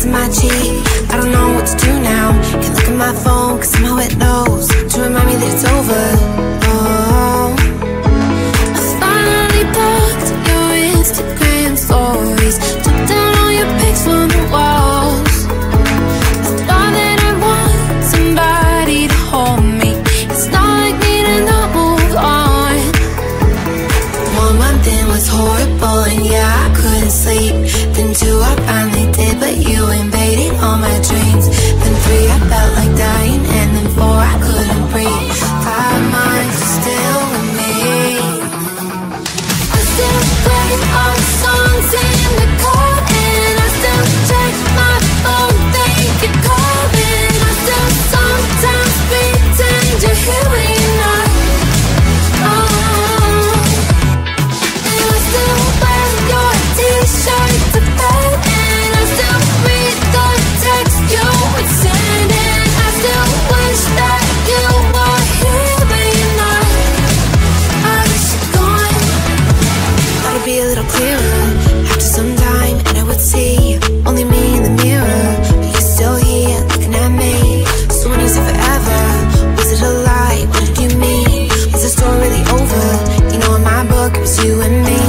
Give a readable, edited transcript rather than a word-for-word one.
kissing my cheek. I don't know what to do now. Can't look at my phone, cause somehow it knows to remind me that it's over. Oh, I finally blocked your Instagram stories, took down all your pics from the walls. I thought that I want somebody to hold me. It's not like me to not move on. 1 month in was horrible, and yeah, I couldn't sleep. Then 2, I finally did, but you invaded all my dreams. Then 3, I felt like dying, and then 4, I couldn't breathe. 5 months are still with me. I still play all the songs in the car, and I still check my phone, think you're calling. I still sometimes pretend you're here when you're not. And I still wear your t-shirt to bed, and I still read the text you would send, and I still wish that you were here when you're not. I wish you're gone. Thought it'd be a little clearer after some time, and I would see only me in the mirror, but you're still here looking at me. So when you said forever, was it a lie? What did you mean? Was the story really over? You know, in my book it was you and me.